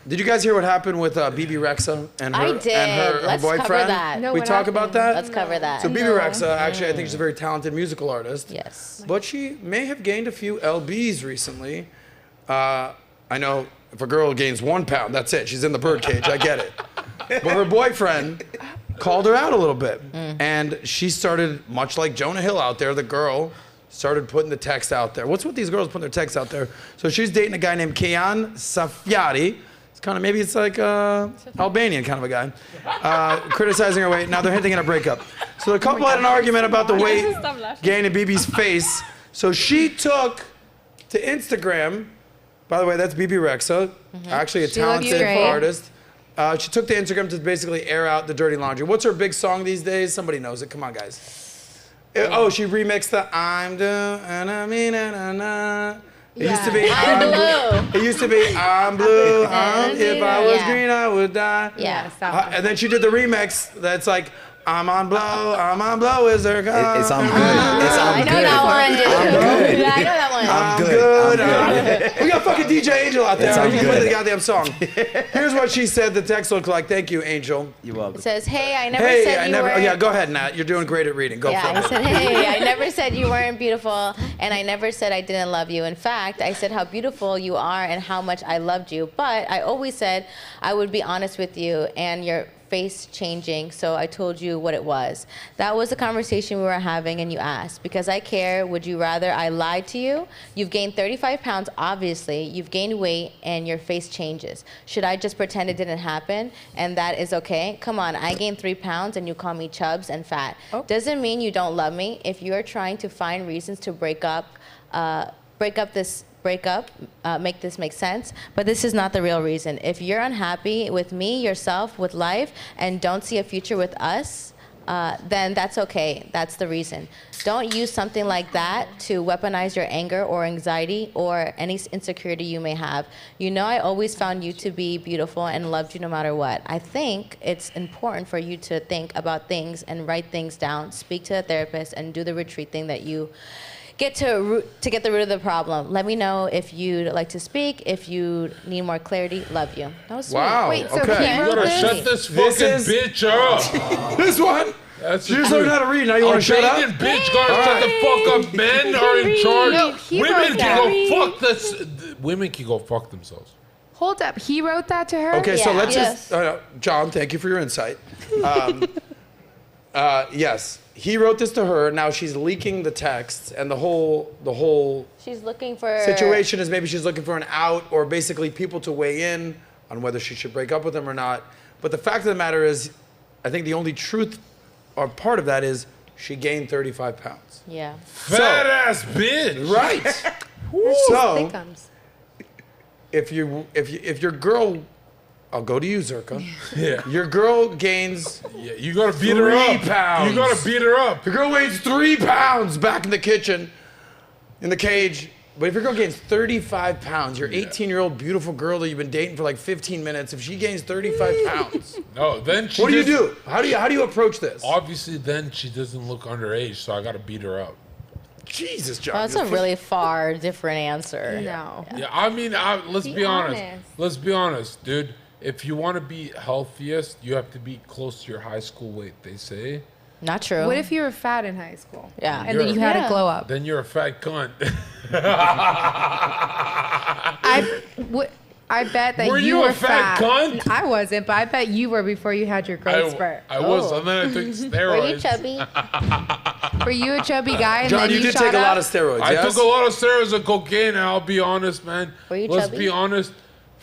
Did you guys hear what happened with Bebe Rexha and her, Let's boyfriend? cover that. No, we what talk happened? about that? Let's cover that. So Bebe Rexha, actually, I think she's a very talented musical artist. Yes. But she may have gained a few lbs recently. I know if a girl gains 1 pound, that's it. She's in the birdcage. I get it. But her boyfriend called her out a little bit. And she started, much like Jonah Hill out there, the girl started putting the text out there. What's with these girls putting their text out there? So she's dating a guy named Kian Safiati. It's kind of, maybe it's like Albanian kind of a guy. Criticizing her weight. Now they're hinting at a breakup. So the couple had an argument about the weight gain in Bebe's face. So she took to Instagram. By the way, that's Bebe Rexha, actually a talented artist. She took to Instagram to basically air out the dirty laundry. What's her big song these days? Somebody knows it. Come on, guys. Oh, she remixed the I'm doing, and I mean, na. It used to be I'm blue. It used to be I'm blue. If I was green, I would die. Yeah. And then she did the remix that's like, I'm on blow, is there God? It's I'm good. It's I'm I know good. that one, dude. I'm good. Yeah, I know that one. I'm good. We got fucking DJ Angel out there. I'm You can play good. the goddamn song. Here's what she said the text looked like. Thank you, Angel. You're welcome. It says, hey, I never said you weren't... Yeah, go ahead, Nat. You're doing great at reading. Go for I it. said, hey, I never said you weren't beautiful, and I never said I didn't love you. In fact, I said how beautiful you are and how much I loved you. But I always said I would be honest with you, and your face changing, so I told you what it was. That was the conversation we were having, and you asked, because I care, would you rather I lied to you? You've gained 35 pounds, obviously. You've gained weight, and your face changes. Should I just pretend it didn't happen, and that is okay? Come on, I gained 3 pounds, and you call me chubs and fat. Doesn't mean you don't love me. If you're trying to find reasons to break up, make this make sense, but this is not the real reason. If you're unhappy with me, yourself, with life, and don't see a future with us, then that's okay. That's the reason. Don't use something like that to weaponize your anger or anxiety or any insecurity you may have. You know I always found you to be beautiful and loved you no matter what. I think it's important for you to think about things and write things down, speak to a therapist, and do the retreat thing that you get to get the root of the problem. Let me know if you'd like to speak, if you need more clarity. Love you. That was sweet. Wow. Wait, so okay. he You wrote gotta this? shut this fucking bitch up. This one? That's You just learned how to read. Now you want to shut up? Albanian bitch gotta shut the fuck up. Men are in charge. No, he Women wrote can go fuck this. Women can go fuck themselves. Hold up. He wrote that to her? Okay, so Yeah. let's Yes. just, John, thank you for your insight. Yes, he wrote this to her. Now she's leaking the texts, and the whole She's looking for... situation is maybe she's looking for an out, or basically people to weigh in on whether she should break up with him or not. But the fact of the matter is, I think the only truth or part of that is she gained 35 pounds. Yeah. Fat ass bitch. Right. So Thickums. if your girl, I'll go to you, Zherka. Yeah. Your girl gains Yeah, you gotta beat her up. 3 pounds. You gotta beat her up. Your girl weighs 3 pounds back in the kitchen, in the cage. But if your girl gains 35 pounds, your 18-year-old beautiful girl that you've been dating for like 15 minutes, if she gains 35 pounds, No, then she what do you just- do? How do you approach this? Obviously, then she doesn't look underage, so I gotta beat her up. Jesus, John. Well, that's a you're really far different answer. No. Yeah, I mean, let's Be be honest. honest. Let's be honest, dude. If you want to be healthiest, you have to be close to your high school weight, they say. Not true. What if you were fat in high school? Yeah. And then you had Yeah. a glow up? Then you're a fat cunt. I bet that Were you were a fat cunt? I wasn't, but I bet you were before you had your growth spurt. I was, Oh. and then I took steroids. Were you chubby? Were you a chubby guy? And John, then you did shot take a lot up? of steroids, I yes? took a lot of steroids and cocaine, and I'll be honest, man. Were you Let's chubby? be honest.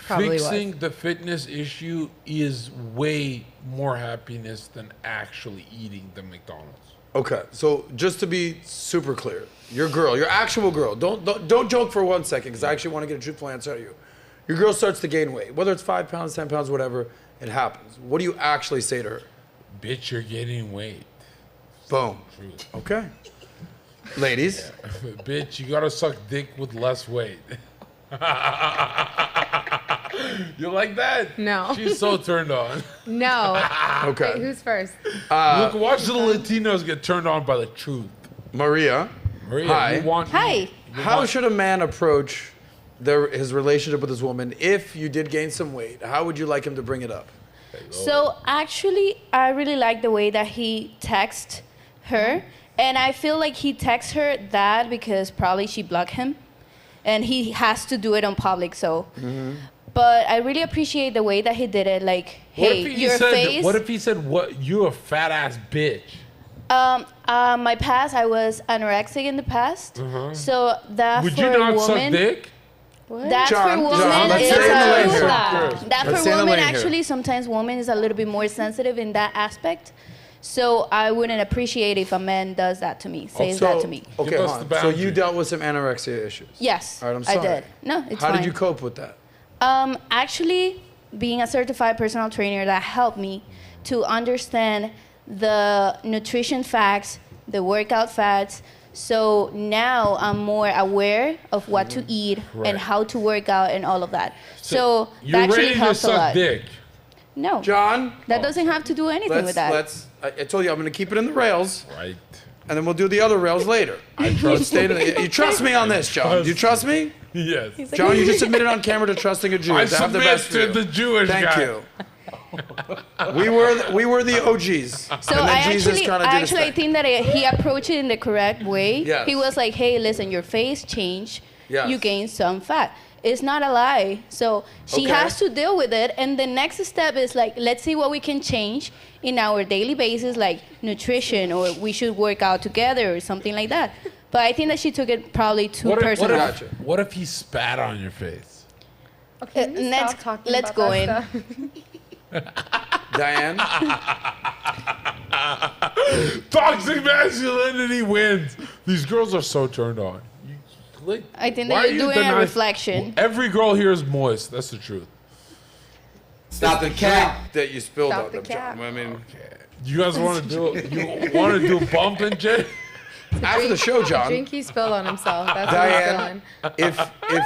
Probably Fixing the fitness issue is way more happiness than actually eating the McDonald's. Okay, so just to be super clear, your girl, your actual girl, don't joke for 1 second, because I actually want to get a truthful answer out of you. Your girl starts to gain weight, whether it's 5 pounds, 10 pounds, whatever, it happens. What do you actually say to her? Bitch, you're gaining weight. Boom. Truth. Okay. Ladies. Bitch, you gotta suck dick with less weight. You like that? No. She's so turned on. No. Okay. Wait, who's first? Look, watch the Latinos get turned on by the truth. Maria. Maria, Hi. you want Hi. How should a man approach his relationship with this woman, if you did gain some weight, how would you like him to bring it up? So actually, I really like the way that he texts her. And I feel like he texts her that because probably she blocked him. And he has to do it on public, so. But I really appreciate the way that he did it. Like, hey, your face. What if he said, "What? You a fat ass bitch"? My past, I was anorexic in the past. So that Would for you a not woman. suck dick? That's John, for women let's is stay in the lane a, here. that Let's for stay in the women lane here. actually sometimes women is a little bit more sensitive in that aspect. So I wouldn't appreciate if a man does that to me, says that to me. Okay, Give us hold the on. So you boundary. dealt with some anorexia issues. Yes, All right, I'm I sorry. did. No, it's How fine. did you cope with that? Actually, being a certified personal trainer, that helped me to understand the nutrition facts, the workout facts. So now I'm more aware of what to eat Right. and how to work out and all of that. So You're that actually ready to helps a suck lot. dick. No, John, that doesn't have to do anything with that. I told you I'm going to keep it in the rails, Right. and then we'll do the other rails later. You trust me on this, John? Do you trust me? Yes. John, you just admitted on camera to trusting a Jew. I to have the submit best for to you. the Jewish Thank guy. you. We were the OGs. So and then I Jesus actually, kind of did his I thing. think that he approached it in the correct way. Yes. He was like, "Hey, listen, your face changed. Yes. You gained some fat. It's not a lie." So she Okay. has to deal with it. And the next step is like, let's see what we can change in our daily basis, like nutrition, or we should work out together or something like that. But I think that she took it probably too personal. Gotcha. What if he spat on your face? Okay, can we Let's- stop talking let's about go that in. stuff? Diane, Toxic masculinity wins. These girls are so turned on. I think why that are you're you doing a denying- reflection. Every girl here is moist. That's the truth. Stop the cap. that you spilled Stop on the them, John. cap. I mean, You guys want to do? You want to do a bump and Jay? after the show, John, Drink he spilled on himself. That's Diane, what he's feeling.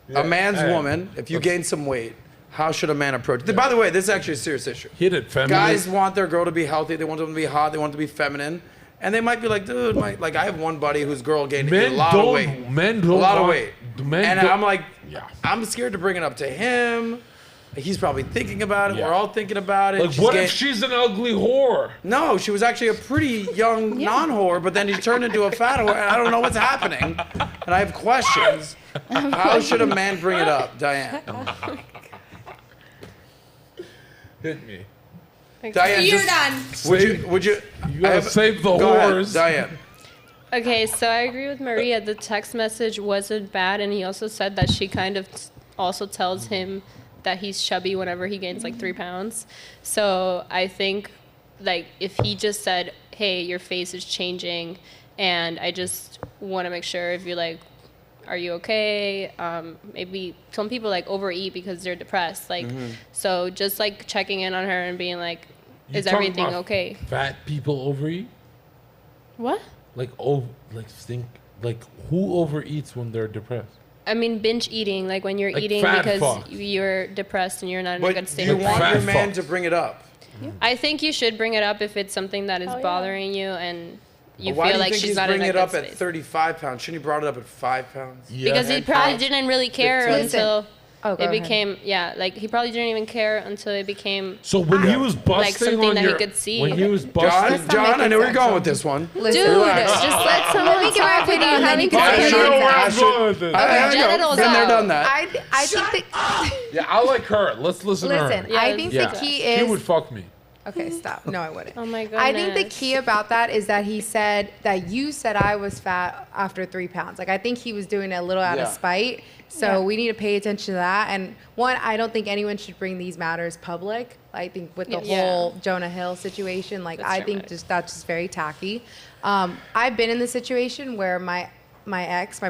if a man's hey, woman, if you gain some weight, how should a man approach it? By the way, this is actually a serious issue. Hit it, feminist. Guys want their girl to be healthy. They want them to be hot. They want them to be feminine. And they might be like, dude, like I have one buddy whose girl gained a lot of weight. Men don't A lot of want- weight. men And don't- I'm like, Yeah. I'm scared to bring it up to him. He's probably thinking about it. Yeah. We're all thinking about it. Like, She's what gained- if she's an ugly whore? No, she was actually a pretty young non-whore, but then he turned into a fat whore, and I don't know what's happening. And I have questions. How should a man bring it up, Diane? Hit me. Diane, You're just, done. would you? You gotta save the go ahead, whores. Diane. Okay, so I agree with Maria. The text message wasn't bad, and he also said that she kind of also tells him that he's chubby whenever he gains like 3 pounds. So I think, like, if he just said, "Hey, your face is changing, and I just want to make sure if you're like, are you okay?" Maybe some people like overeat because they're depressed. Like, so just like checking in on her and being like, You "Is talking everything about okay?" Fat people overeat? What? Like who overeats when they're depressed? I mean, binge eating, like when you're Like eating fat because fuck. you're depressed and you're not in a But good do state you of want mind. your Fat man fuck. to bring it up? I think you should bring it up if it's something that is bothering you and you Why do feel you like think she's he's not in bringing a it good up at space. 35 pounds? Shouldn't he brought it up at 5 pounds? Yeah. Because he Head probably count. didn't really care Listen. until Oh, go it ahead. became, like he probably didn't even care until it became, So when he was busting something on that he your, could see. when he was John, busting, John, I know where you're sense, going John. with this one. Listen, dude, Relax. just let someone me give my talk opinion, without and then having you can I say know your where I'm answer. going with this. I know. genitals Been there, out. done that. I think Yeah, I like her. Let's listen to listen, her. Yeah, I think Yeah, the key she would is fuck me. okay. Stop. No, I wouldn't. Oh my I think the goodness. key about that is that he said that you said I was fat after 3 pounds. Like I think he was doing it a little out Yeah. of spite. So we need to pay attention to that. And one, I don't think anyone should bring these matters public. I think with the Yeah. whole Jonah Hill situation, like That's I right. think that's just very tacky. I've been in the situation where my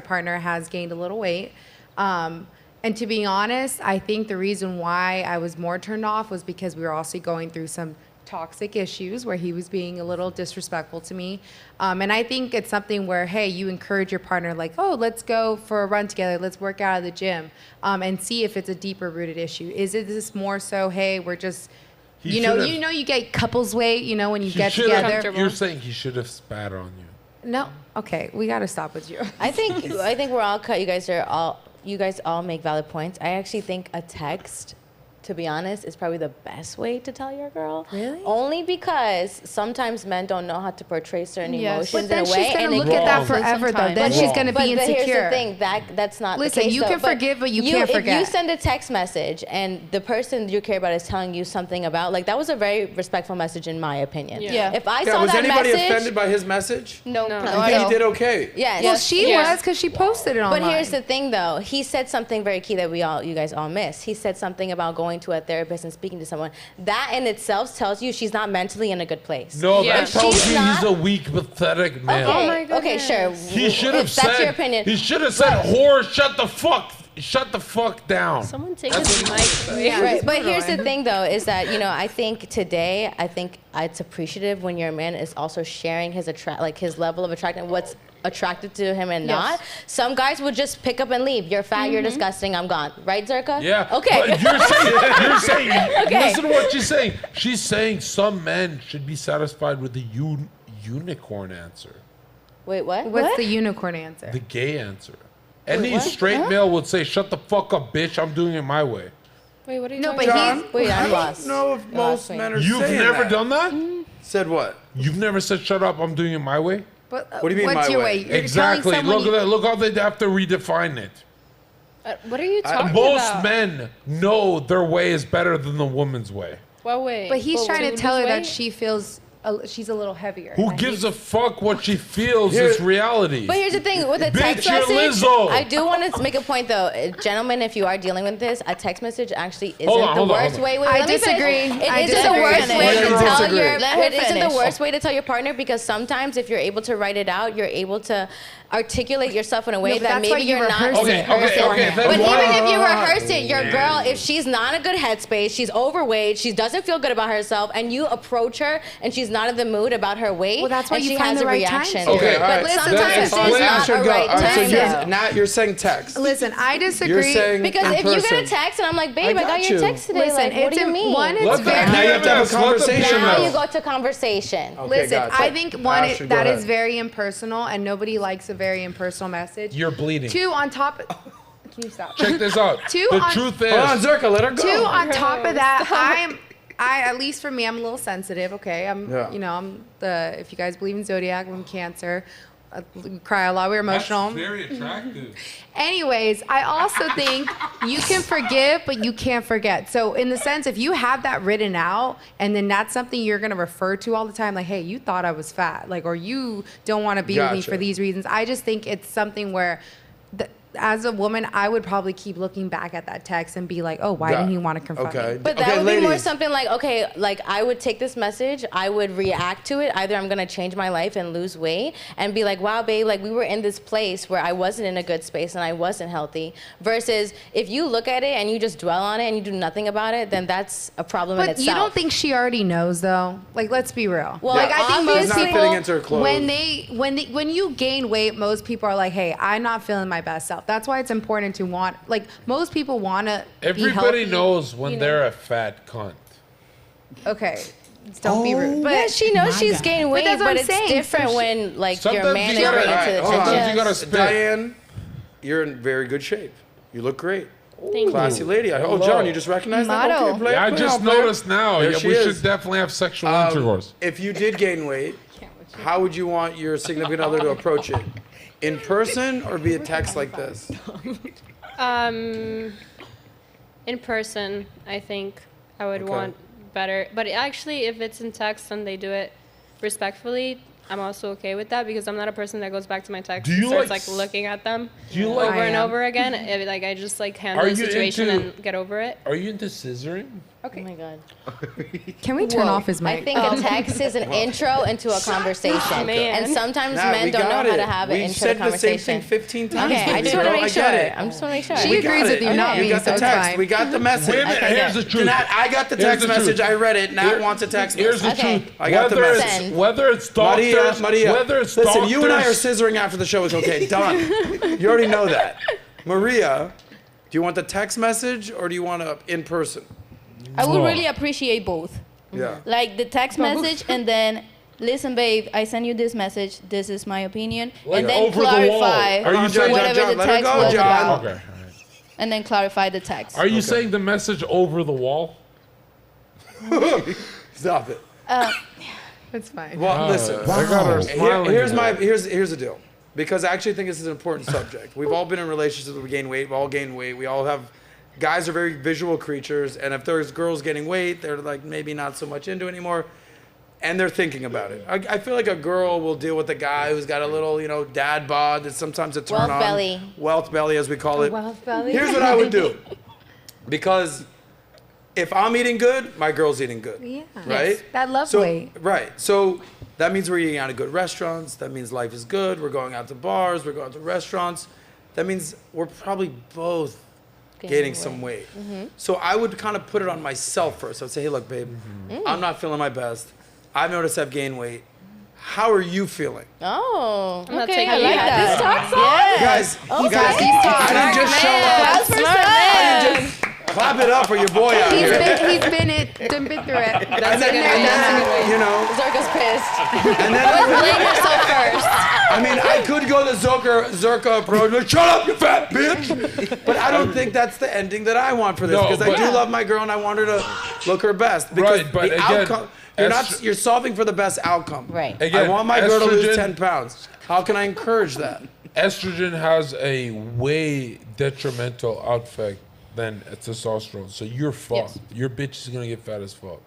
partner, has gained a little weight. And to be honest, I think the reason why I was more turned off was because we were also going through some toxic issues where he was being a little disrespectful to me. And I think it's something where, hey, you encourage your partner like, oh, let's go for a run together. Let's work out at the gym and see if it's a deeper rooted issue. Is it this more so, hey, we're just, He you know, should've- you get couples weight, when you He get should've- together. You're saying he should have spat on you. No, Okay, we gotta stop with you. I think we're all cut. You guys all make valid points. I actually think a text, to be honest, is probably the best way to tell your girl. Really? Only because sometimes men don't know how to portray certain Yes. emotions But then in a way. she's gonna it look at that can- forever, though. sometimes. Then she's Wrong. gonna But be insecure. here's the thing, that's not Listen, the case. you though. can forgive, but you can't If forget. you send a text message and the person you care about is telling you something about, like, that was a very respectful message in my opinion. Yeah. If I Yeah, saw was that anybody message, offended by his message? No. No. No. He did okay. yes. Well, she Yeah. was because she posted it online. But here's the thing, though. He said something very key that you guys all missed. He said something about going to a therapist and speaking to someone. That in itself tells you she's not mentally in a good place. No, Yeah. that tells She's you not- he's a weak, pathetic man. Okay, Oh my okay, sure. He should have If said. that's your opinion. He should have said, "Whore, shut the fuck down." Someone take his mic away. Yeah. Right, but Moving here's the on. thing, though, is that I think today, it's appreciative when your man is also sharing his his level of attraction, what's attracted to him and not. Some guys would just pick up and leave. You're fat, you're disgusting, I'm gone. Right, Zherka? Yeah. Okay. But you're saying. Okay. Listen to what she's saying. She's saying some men should be satisfied with the unicorn answer, Wait, what? What's the unicorn answer? the gay answer. Any what? straight male would say, "Shut the fuck up, bitch. I'm doing it my way." Wait, what are you No, talking but about? he's Wait, I'm I lost. don't know if You're lost most me. men are You've saying never that. done that? Said what? You've never said, "Shut up. I'm doing it my way." What do you mean What's my your way? way? You're Exactly. telling someone Look at that. Look how they have to redefine it. What are you talking Most about? men know their way is better than the woman's way. What way? But he's trying to tell her lose that weight? she feels she's a little heavier. Who And gives a fuck what she feels? Here- It's reality. But here's the thing, with a Bitch, text you're message, Lizzo. I do want to make a point, though. Gentlemen, if you are dealing with this, a text message actually isn't Hold on, the hold on, worst hold on. way. Wait, I let me finish. disagree. It I isn't the disagree. worst way Let to her tell disagree. your. Let her It isn't the finish. worst way to tell your partner, because sometimes if you're able to write it out, you're able to articulate yourself in a way No, but that that's why maybe you you're not. rehearse it. Okay, then But why- even if you rehearse it, your girl, if she's not in a good headspace, she's overweight, she doesn't feel good about herself, and you approach her and she's not in the mood about her weight, Well, that's why and you she find has the a right time reaction. to Okay, it. all right. But listen, sometimes listen, it's listen, not should a go. right All right, so time. you're, now you're saying text. Listen, I disagree. You're saying Because in if you get person. a text and I'm like, babe, I got got your you. text today, Listen, like, what it's do you mean? one, it's Let the very. Now you have to have a PMS, let the conversation, Now though. you go to conversation. Okay, Listen, gotcha. I think one, Ashley, go that ahead. is very impersonal, and nobody likes a very impersonal message. You're bleeding. Two, on top. Can you stop? Check this out. Two the on- truth is, Hold on, Zherka, let her go. Two, on top of that, at least for me, I'm a little sensitive. Okay, Yeah. I'm if you guys believe in zodiac, I'm Cancer. I cry a lot. We're emotional. very attractive. Anyways, I also think you can forgive, but you can't forget. So in the sense, if you have that written out, and then that's something you're gonna refer to all the time, like, hey, you thought I was fat, like, or you don't want to be with me Gotcha. for these reasons. I just think it's something where, as a woman, I would probably keep looking back at that text and be like, oh, why didn't he want to confront Okay. me? But that Okay, would be more ladies. something like, okay, like I would take this message, I would react to it. Either I'm gonna change my life and lose weight and be like, wow, babe, like we were in this place where I wasn't in a good space and I wasn't healthy. Versus if you look at it and you just dwell on it and you do nothing about it, then that's a problem in But itself. you don't think she already knows, though? Like, let's be real. Well, like, yeah, I think she's most not people, fitting into her clothes. when you gain weight, most people are like, hey, I'm not feeling my best self. That's why it's important to want, like, most people want to be Everybody healthy. knows when you know. they're a fat cunt. Okay, don't be rude. But yeah, she knows she's gained weight, that's what but I'm it's saying. different So when like Sometimes your man you is gotta- bringing All right, to the hold on. Sometimes you gotta attention. spit. Diane, you're in very good shape. You look great. Thank Classy you. lady. Oh, Hello. John, you just recognized that? Model. Okay, play, Yeah, I play just out, player. noticed now. There Yeah, she we is. should definitely have sexual intercourse. If you did gain weight, how would you want your significant other to approach it? In person or via text like this? In person, I think I would Okay. want better. But actually, if it's in text and they do it respectfully, I'm also okay with that because I'm not a person that goes back to my text Do and you starts like like looking at them Do you over like? and I am. over again. Like I just like handle Are the you situation into- and get over it. Are you into scissoring? Oh my god. can we turn off his mic? I think a text is an intro into a conversation. Man. And sometimes Nah, men we don't know got how it. to have an We've intro to said the same conversation. thing 15 times. Okay, I just girl. want to make sure. get it. I just want to make sure. She We agrees got with it. you, not You me, got so the it's text. fine. We got the message. Wait a minute. Okay, Here's good. the truth. Nat, I got the Here's text the truth. message. I read it. Nat Here- wants a text Here's the message. Okay. truth. I got the Whether message. it's whether it's doctors, Maria, whether it's listen, doctors, you and I are scissoring after the show is okay. Done. You already know that. Maria, do you want the text message or do you want to in person? I would No. really appreciate both. Yeah. Like the text message and then listen, babe, I sent you this message. This is my opinion. Like and then over the wall. clarify Are you saying whatever John, the let her text go, was John. about. Okay. All right. And then clarify the text. Are you saying the message over the wall? Stop it. It's fine. Well, listen. I got her smiling. Here's the deal. Because I actually think this is an important subject. We've all been in relationships where we gain weight. We all gain weight. We all have. Guys are very visual creatures, and if there's girls getting weight, they're like maybe not so much into it anymore, and they're thinking about it. I feel like a girl will deal with a guy who's got a little, dad bod. That's sometimes a turn Wealth on. belly. Wealth belly, as we call it. Wealth belly. Here's what I would do. Because if I'm eating good, my girl's eating good. Yeah. Right? That love So, weight. right. So that means we're eating out of good restaurants. That means life is good. We're going out to bars. We're going to restaurants. That means we're probably both gaining some weight. So I would kind of put it on myself first. I'd say, hey, look, babe, I'm not feeling my best. I've noticed I've gained weight. How are you feeling? Oh, I'm not okay, taking I you like back. that. This talks You guys, I didn't just show up. That's for smart. Clap it up for your boy out here. He's been through it. And then, Zherka's pissed. and then Blame yourself first. I mean, I could go the Zherka approach, like, shut up, you fat bitch. But I don't think that's the ending that I want for this, No, because I but- do love my girl and I want her to look her best. Because Right, but the again, outcome, estro- you're solving for the best outcome. Right. Again, I want my girl to lose estrogen- 10 pounds. How can I encourage that? Estrogen has a way detrimental effect than testosterone. So you're fucked. Your bitch is gonna get fat as fuck.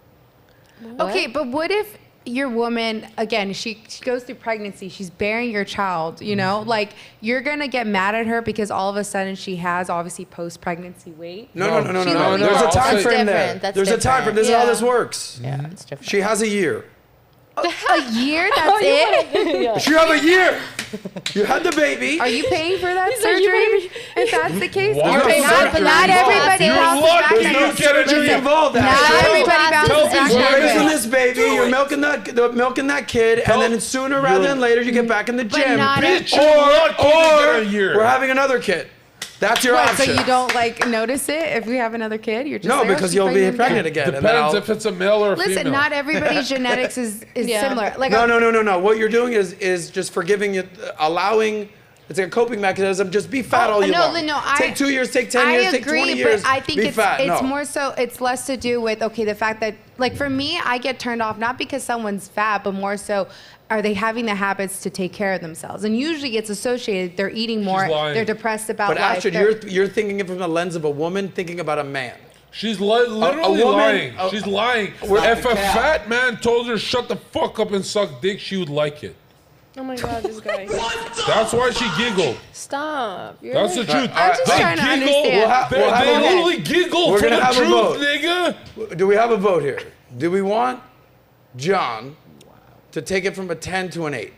Okay, but what if your woman, again, she goes through pregnancy, she's bearing your child, like you're gonna get mad at her because all of a sudden she has obviously post-pregnancy weight? No. She There's literally- a I'll time say- frame there. different. That's There's a time frame. This is how Yeah. this works. Yeah, it's different. She has a year. A year, that's it? She have a year. You had the baby. Are you paying for that surgery? If that's the case, What? you're paying No, not, surgery not everybody You're bounces lucky back. you that- get a Surgery involved. Not Actually. everybody bounces Tell back. people You're that raising way. this baby. You're milking that kid, and then sooner rather than later, you get back in the gym. not Bitch, you're lucky to get a year. We're having another kid. That's your What, so option. you don't notice it if we have another kid? You're just No, like, oh, because she's you'll be pregnant again. and then Depends I'll- if it's a male or a Listen, female. not everybody's genetics is similar. Like No. What you're doing is just forgiving it, allowing. It's a coping mechanism. Just be fat all you want. Take 2 years, take 10 years, take 20 years. But I think be it's fat. No. more so. It's less to do with the fact that for me, I get turned off not because someone's fat, but more so. Are they having the habits to take care of themselves? And usually it's associated. They're eating more. lying. They're depressed about But life. Astrid, you're thinking it from the lens of a woman thinking about a man. She's literally woman- lying. She's lying. If a fat man told her shut the fuck up and suck dick, she would like it. Oh my god, this guy. That's why she giggled. Stop. You're That's the truth. I'm just They trying to giggle. understand. We'll have They a vote. literally giggle We're for gonna the have a truth, vote. nigga. Do we have a vote here? Do we want John to take it from a 10 to an 8?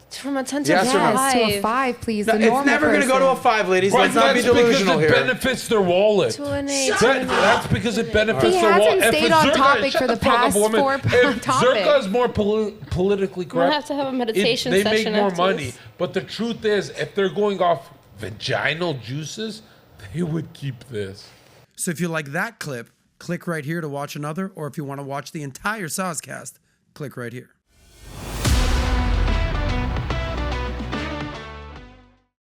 from a 10 to Yes or no? Yes, to a 5. 5, please. No, the it's normal never going to go to a person. 5, ladies. But Let's not be that's because delusional it here. benefits their wallet. To an 8. That's because it benefits He their wallet. hasn't stayed on topic for the past 4 If topics. Zherka is more politically correct, have to have a meditation they session make more after money. this. But the truth is, if they're going off vaginal juices, they would keep this. So if you like that clip, click right here to watch another. Or if you want to watch the entire SOSCAST, click right here.